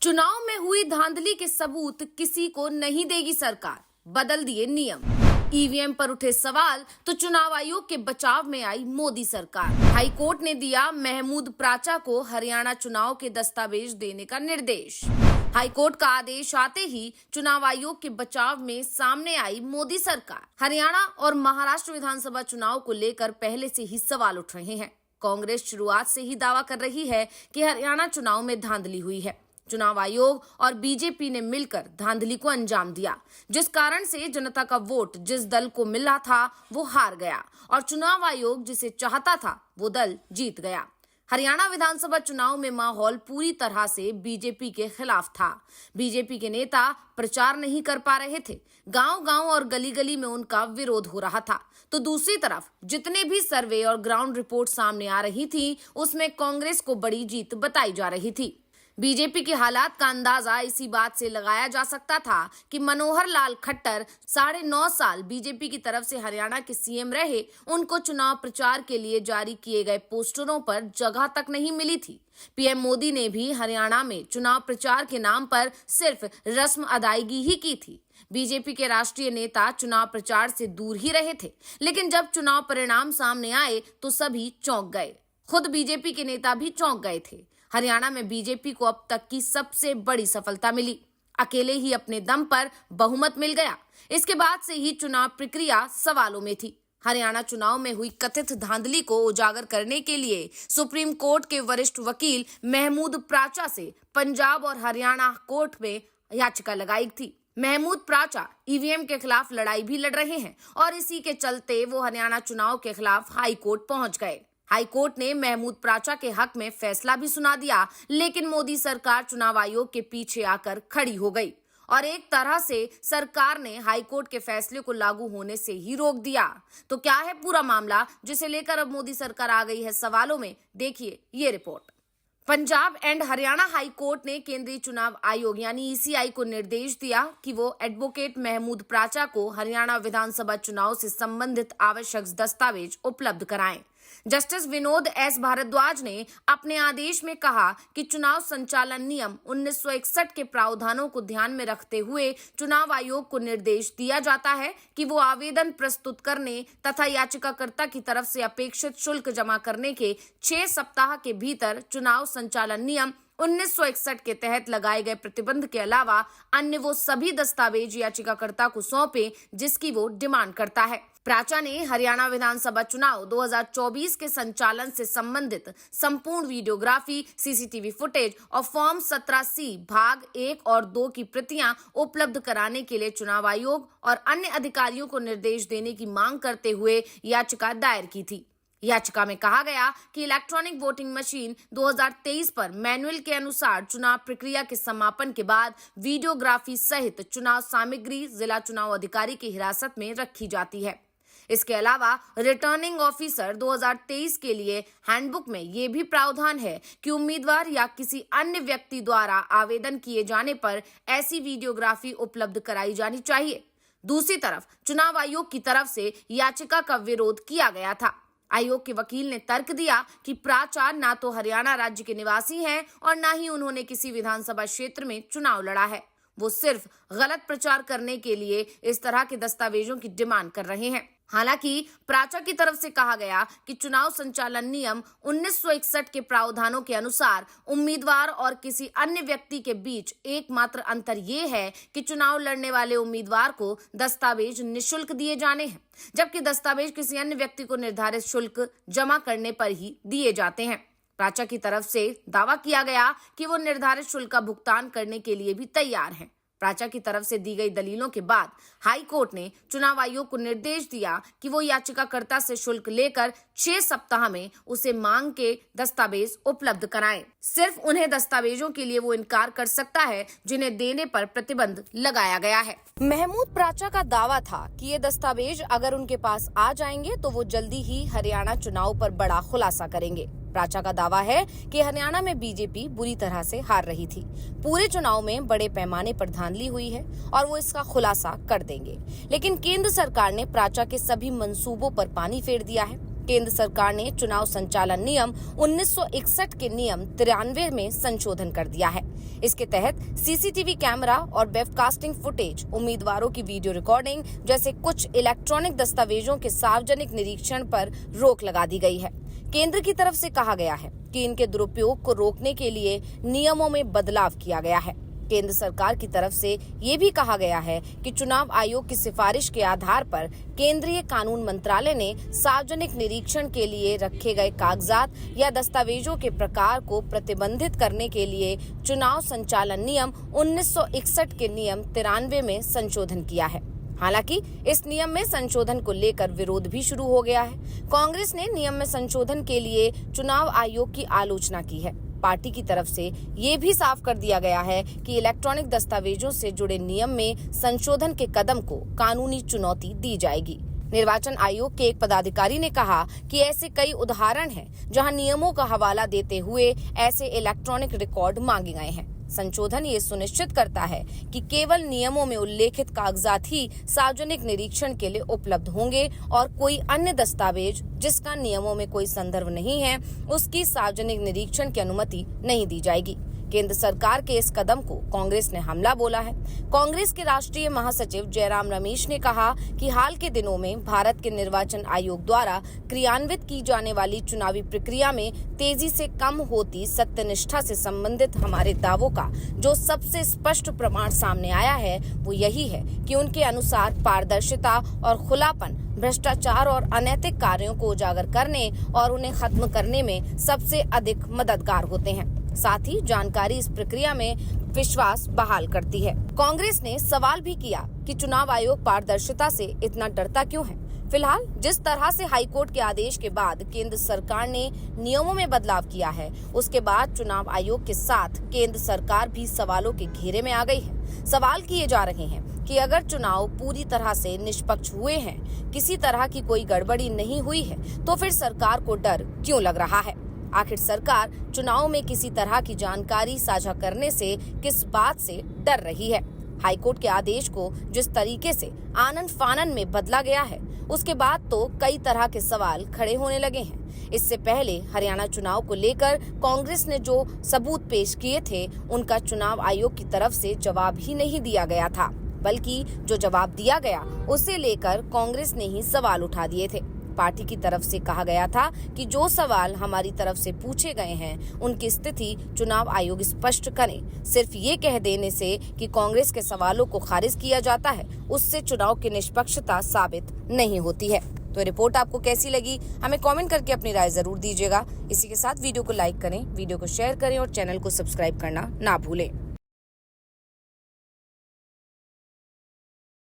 चुनाव में हुई धांधली के सबूत किसी को नहीं देगी सरकार, बदल दिए नियम। ईवीएम पर उठे सवाल तो चुनाव आयोग के बचाव में आई मोदी सरकार। हाई कोर्ट ने दिया महमूद प्राचा को हरियाणा चुनाव के दस्तावेज देने का निर्देश। हाई कोर्ट का आदेश आते ही चुनाव आयोग के बचाव में सामने आई मोदी सरकार। हरियाणा और महाराष्ट्र विधानसभा चुनाव को लेकर पहले से ही सवाल उठ रहे हैं। कांग्रेस शुरुआत से ही दावा कर रही है कि हरियाणा चुनाव में धांधली हुई है। चुनाव आयोग और बीजेपी ने मिलकर धांधली को अंजाम दिया, जिस कारण से जनता का वोट जिस दल को मिला था वो हार गया और चुनाव आयोग जिसे चाहता था वो दल जीत गया। हरियाणा विधानसभा चुनाव में माहौल पूरी तरह से बीजेपी के खिलाफ था। बीजेपी के नेता प्रचार नहीं कर पा रहे थे। गांव-गांव और गली-गली में उनका विरोध हो रहा था। तो दूसरी तरफ जितने भी सर्वे और ग्राउंड रिपोर्ट सामने आ रही थी, उसमें कांग्रेस को बड़ी जीत बताई जा रही थी। बीजेपी के हालात का अंदाजा इसी बात से लगाया जा सकता था कि मनोहर लाल खट्टर 9.5 साल बीजेपी की तरफ से हरियाणा के सीएम रहे, उनको चुनाव प्रचार के लिए जारी किए गए पोस्टरों पर जगह तक नहीं मिली थी। पीएम मोदी ने भी हरियाणा में चुनाव प्रचार के नाम पर सिर्फ रस्म अदायगी ही की थी। बीजेपी के राष्ट्रीय नेता चुनाव प्रचार से दूर ही रहे थे, लेकिन जब चुनाव परिणाम सामने आए तो सभी चौंक गए। खुद बीजेपी के नेता भी चौंक गए थे। हरियाणा में बीजेपी को अब तक की सबसे बड़ी सफलता मिली। अकेले ही अपने दम पर बहुमत मिल गया। इसके बाद से ही चुनाव प्रक्रिया सवालों में थी। हरियाणा चुनाव में हुई कथित धांधली को उजागर करने के लिए सुप्रीम कोर्ट के वरिष्ठ वकील महमूद प्राचा से पंजाब और हरियाणा कोर्ट में याचिका लगाई थी। महमूद प्राचा ईवीएम के खिलाफ लड़ाई भी लड़ रहे हैं और इसी के चलते वो हरियाणा चुनाव के खिलाफ हाई कोर्ट पहुंच गए। हाई कोर्ट ने महमूद प्राचा के हक में फैसला भी सुना दिया, लेकिन मोदी सरकार चुनाव आयोग के पीछे आकर खड़ी हो गई और एक तरह से सरकार ने हाई कोर्ट के फैसले को लागू होने से ही रोक दिया। तो क्या है पूरा मामला, जिसे लेकर अब मोदी सरकार आ गई है सवालों में? देखिए ये report. Punjab and Haryana high court ने केंद्रीय चुनाव आयोग यानी ईसीआई को निर्देश दिया कि वो एडवोकेट महमूद प्राचा को हरियाणा विधानसभा चुनाव से संबंधित आवश्यक दस्तावेज उपलब्ध कराएं। जस्टिस विनोद एस भारद्वाज ने अपने आदेश में कहा कि चुनाव संचालन नियम 1961 के प्रावधानों को ध्यान में रखते हुए चुनाव आयोग को निर्देश दिया जाता है कि वो आवेदन प्रस्तुत करने तथा याचिकाकर्ता की तरफ से अपेक्षित शुल्क जमा करने के 6 सप्ताह के भीतर चुनाव संचालन नियम 1961 के तहत लगाए गए प्रतिबंध के अलावा अन्य वो सभी दस्तावेज याचिकाकर्ता को सौंपे जिसकी वो डिमांड करता है। प्राचा ने हरियाणा विधानसभा चुनाव 2024 के संचालन से संबंधित संपूर्ण वीडियोग्राफी, सीसीटीवी फुटेज और फॉर्म 17C भाग 1 और 2 की प्रतियां उपलब्ध कराने के लिए चुनाव आयोग और अन्य अधिकारियों को निर्देश देने की मांग करते हुए याचिका दायर की थी। याचिका में कहा गया कि इलेक्ट्रॉनिक वोटिंग मशीन 2023 पर मैनुअल के अनुसार चुनाव प्रक्रिया के समापन के बाद वीडियोग्राफी सहित चुनाव सामग्री जिला चुनाव अधिकारी की हिरासत में रखी जाती है। इसके अलावा रिटर्निंग ऑफिसर 2023 के लिए हैंडबुक में ये भी प्रावधान है कि उम्मीदवार या किसी अन्य व्यक्ति द्वारा आवेदन किए जाने पर ऐसी वीडियोग्राफी उपलब्ध कराई जानी चाहिए। दूसरी तरफ चुनाव आयोग की तरफ से याचिका का विरोध किया गया था। आयोग के वकील ने तर्क दिया कि प्राचा ना तो हरियाणा राज्य के निवासी हैं और ना ही उन्होंने किसी विधानसभा क्षेत्र में चुनाव लड़ा है। वो सिर्फ गलत प्रचार करने के लिए इस तरह के दस्तावेजों की डिमांड कर रहे हैं। हालांकि प्राचा की तरफ से कहा गया कि चुनाव संचालन नियम 1961 के प्रावधानों के अनुसार उम्मीदवार और किसी अन्य व्यक्ति के बीच एकमात्र अंतर ये है कि चुनाव लड़ने वाले उम्मीदवार को दस्तावेज निःशुल्क दिए जाने हैं, जबकि दस्तावेज किसी अन्य व्यक्ति को निर्धारित शुल्क जमा करने पर ही दिए जाते हैं। प्राचा की तरफ से दावा किया गया कि वो निर्धारित शुल्क का भुगतान करने के लिए भी तैयार हैं। प्राचा की तरफ से दी गई दलीलों के बाद हाई कोर्ट ने चुनाव आयोग को निर्देश दिया कि वो याचिकाकर्ता से शुल्क लेकर 6 सप्ताह में उसे मांग के दस्तावेज उपलब्ध कराएं। सिर्फ उन्हें दस्तावेजों के लिए वो इनकार कर सकता है जिन्हें देने पर प्रतिबंध लगाया गया है। महमूद प्राचा का दावा था कि ये दस्तावेज अगर उनके पास आ जाएंगे तो वो जल्दी ही हरियाणा चुनाव पर बड़ा खुलासा करेंगे। प्राचा का दावा है कि हरियाणा में बीजेपी बुरी तरह से हार रही थी। पूरे चुनाव में बड़े पैमाने पर धांधली हुई है और वो इसका खुलासा कर देंगे। लेकिन केंद्र सरकार ने प्राचा के सभी मंसूबों पर पानी फेर दिया है। केंद्र सरकार ने चुनाव संचालन नियम 1961 के नियम 93 में संशोधन कर दिया है। इसके तहत सीसीटीवी कैमरा और वेबकास्टिंग फुटेज, उम्मीदवारों की वीडियो रिकॉर्डिंग जैसे कुछ इलेक्ट्रॉनिक दस्तावेजों के सार्वजनिक निरीक्षण पर रोक लगा दी गई है। केंद्र की तरफ से कहा गया है कि इनके दुरुपयोग को रोकने के लिए नियमों में बदलाव किया गया है। केंद्र सरकार की तरफ से ये भी कहा गया है कि चुनाव आयोग की सिफारिश के आधार पर केंद्रीय कानून मंत्रालय ने सार्वजनिक निरीक्षण के लिए रखे गए कागजात या दस्तावेजों के प्रकार को प्रतिबंधित करने के लिए चुनाव संचालन नियम 1961 के नियम 93 में संशोधन किया है। हालांकि इस नियम में संशोधन को लेकर विरोध भी शुरू हो गया है। कांग्रेस ने नियम में संशोधन के लिए चुनाव आयोग की आलोचना की है। पार्टी की तरफ से ये भी साफ कर दिया गया है कि इलेक्ट्रॉनिक दस्तावेजों से जुड़े नियम में संशोधन के कदम को कानूनी चुनौती दी जाएगी। निर्वाचन आयोग के एक पदाधिकारी ने कहा कि ऐसे कई उदाहरण हैं जहां नियमों का हवाला देते हुए ऐसे इलेक्ट्रॉनिक रिकॉर्ड मांगे गए हैं। संशोधन ये सुनिश्चित करता है कि केवल नियमों में उल्लेखित कागजात ही सार्वजनिक निरीक्षण के लिए उपलब्ध होंगे और कोई अन्य दस्तावेज जिसका नियमों में कोई संदर्भ नहीं है, उसकी सार्वजनिक निरीक्षण की अनुमति नहीं दी जाएगी। केंद्र सरकार के इस कदम को कांग्रेस ने हमला बोला है। कांग्रेस के राष्ट्रीय महासचिव जयराम रमेश ने कहा कि हाल के दिनों में भारत के निर्वाचन आयोग द्वारा क्रियान्वित की जाने वाली चुनावी प्रक्रिया में तेजी से कम होती सत्यनिष्ठा से संबंधित हमारे दावों का जो सबसे स्पष्ट प्रमाण सामने आया है वो यही है कि उनके अनुसार पारदर्शिता और खुलापन भ्रष्टाचार और अनैतिक कार्यों को उजागर करने और उन्हें खत्म करने में सबसे अधिक मददगार होते हैं। साथ ही जानकारी इस प्रक्रिया में विश्वास बहाल करती है। कांग्रेस ने सवाल भी किया कि चुनाव आयोग पारदर्शिता से इतना डरता क्यों है। फिलहाल जिस तरह से हाईकोर्ट के आदेश के बाद केंद्र सरकार ने नियमों में बदलाव किया है, उसके बाद चुनाव आयोग के साथ केंद्र सरकार भी सवालों के घेरे में आ गई है। सवाल किए जा रहे हैं कि अगर चुनाव पूरी तरह से निष्पक्ष हुए हैं, किसी तरह की कोई गड़बड़ी नहीं हुई है, तो फिर सरकार को डर क्यों लग रहा है। आखिर सरकार चुनाव में किसी तरह की जानकारी साझा करने से किस बात से डर रही है। हाईकोर्ट के आदेश को जिस तरीके से आनन फानन में बदला गया है, उसके बाद तो कई तरह के सवाल खड़े होने लगे हैं। इससे पहले हरियाणा चुनाव को लेकर कांग्रेस ने जो सबूत पेश किए थे, उनका चुनाव आयोग की तरफ से जवाब ही नहीं दिया गया था, बल्कि जो जवाब दिया गया उसे लेकर कांग्रेस ने ही सवाल उठा दिए थे। पार्टी की तरफ से कहा गया था कि जो सवाल हमारी तरफ से पूछे गए हैं उनकी स्थिति चुनाव आयोग स्पष्ट करे। सिर्फ ये कह देने से कि कांग्रेस के सवालों को खारिज किया जाता है, उससे चुनाव की निष्पक्षता साबित नहीं होती है। तो रिपोर्ट आपको कैसी लगी, हमें कमेंट करके अपनी राय जरूर दीजिएगा। इसी के साथ वीडियो को लाइक करें, वीडियो को शेयर करें और चैनल को सब्सक्राइब करना ना भूलें।